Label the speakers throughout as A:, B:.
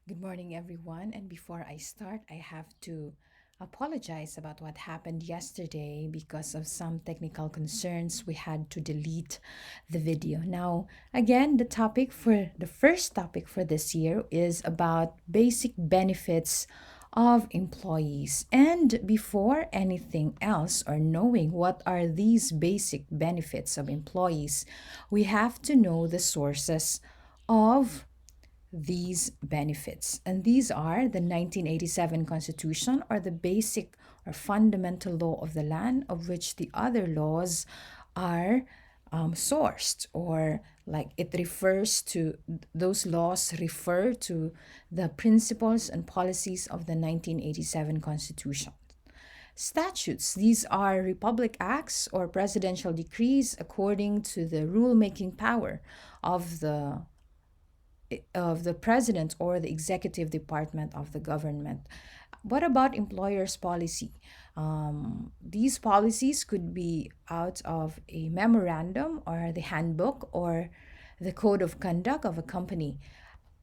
A: Good morning, everyone. And before I start, I have to apologize about what happened yesterday because of some technical concerns. We had to delete the video. Now, again, the first topic for this year is about basic benefits of employees. And before anything else, or knowing what are these basic benefits of employees, we have to know the sources of these benefits. And these are the 1987 Constitution, or the basic or fundamental law of the land, of which the other laws are sourced, or like it refers to those laws refer to the principles and policies of the 1987 Constitution. Statutes, these are republic acts or presidential decrees according to the rule-making power of the president or the executive department of the government. What about employers' policy? These policies could be out of a memorandum or the handbook or the code of conduct of a company.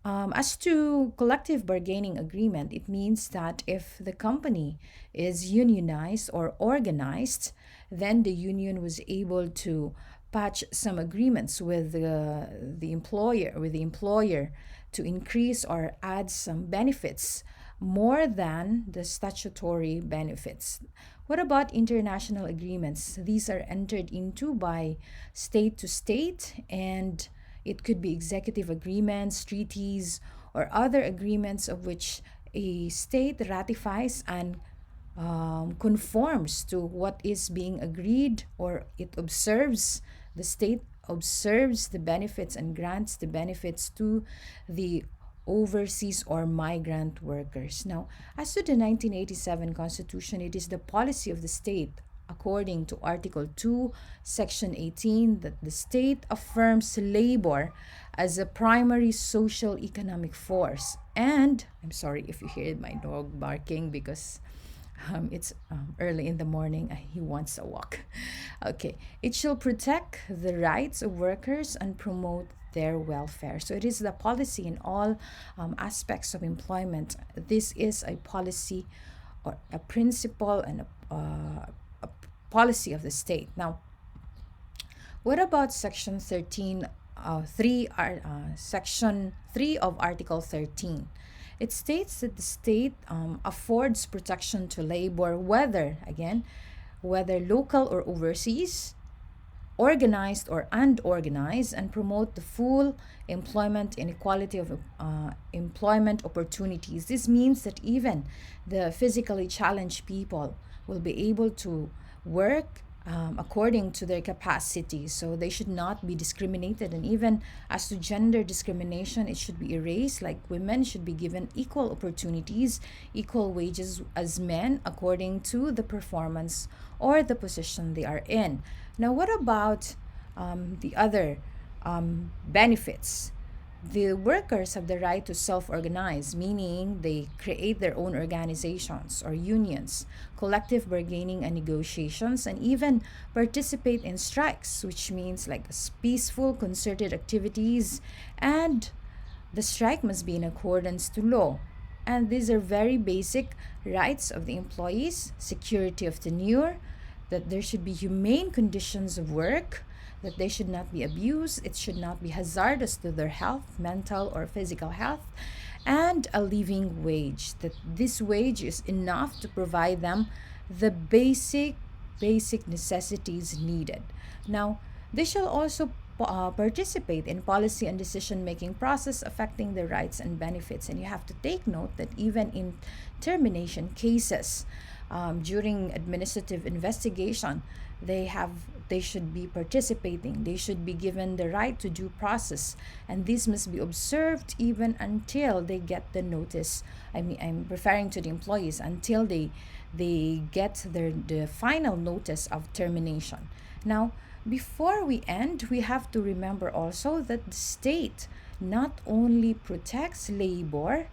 A: As to collective bargaining agreement, it means that if the company is unionized or organized, then the union was able to patch some agreements with the employer to increase or add some benefits more than the statutory benefits. What about international agreements? These are entered into by state to state, and it could be executive agreements, treaties, or other agreements of which a state ratifies and conforms to what is being agreed, or the state observes the benefits and grants the benefits to the overseas or migrant workers. Now, as to the 1987 Constitution, it is the policy of the state, according to Article 2, Section 18, that the state affirms labor as a primary social economic force. And I'm sorry if you hear my dog barking because it's early in the morning. He wants a walk. Okay. It shall protect the rights of workers and promote their welfare. So it is the policy in all aspects of employment. This is a policy or a principle and a policy of the state. Now, what about Section 13, Section 3 of Article 13? It states that the state affords protection to labor, whether local or overseas, organized or unorganized, and promote the full employment and equality of employment opportunities. This means that even the physically challenged people will be able to work according to their capacity. So they should not be discriminated. And even as to gender discrimination, it should be erased. Like women should be given equal opportunities, equal wages as men according to the performance or the position they are in. Now, what about the other benefits? The workers have the right to self organize, meaning they create their own organizations or unions, collective bargaining and negotiations, and even participate in strikes, which means like peaceful, concerted activities, and the strike must be in accordance to law. And these are very basic rights of the employees: security of tenure, that there should be humane conditions of work, that they should not be abused, it should not be hazardous to their health, mental or physical health, and a living wage, that this wage is enough to provide them the basic necessities needed. Now, they shall also participate in policy and decision making process affecting their rights and benefits. And you have to take note that even in termination cases, during administrative investigation, they should be participating. They should be given the right to due process, and this must be observed even until they get the notice. I mean, I'm referring to the employees until they get the final notice of termination. Now, before we end, we have to remember also that the state not only protects labor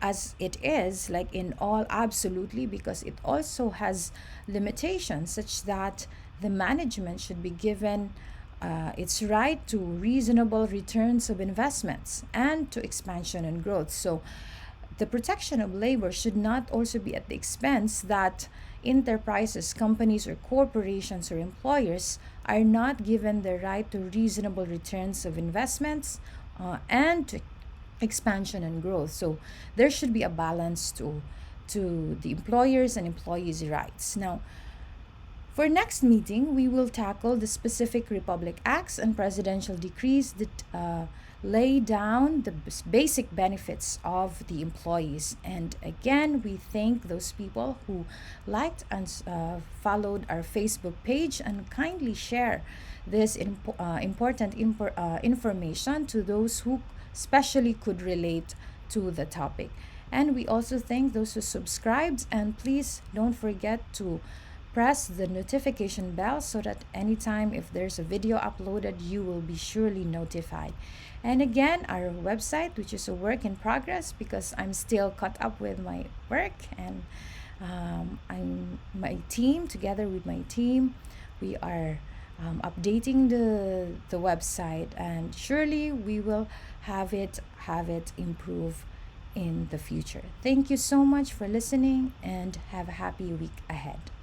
A: as it is, like in all, absolutely, because it also has limitations such that the management should be given its right to reasonable returns of investments and to expansion and growth. So the protection of labor should not also be at the expense that enterprises, companies, or corporations or employers are not given the right to reasonable returns of investments and to expansion and growth. So there should be a balance to the employers and employees' rights. Now, for next meeting, we will tackle the specific Republic Acts and presidential decrees that lay down the basic benefits of the employees. And again, we thank those people who liked and followed our Facebook page and kindly share this important information to those who especially could relate to the topic. And we also thank those who subscribed, and please don't forget to press the notification bell so that anytime if there's a video uploaded, you will be surely notified. And again, our website, which is a work in progress because I'm still caught up with my work, and I'm my team together with my team, we are updating the website, and surely we will have it improve in the future. Thank you so much for listening, and have a happy week ahead.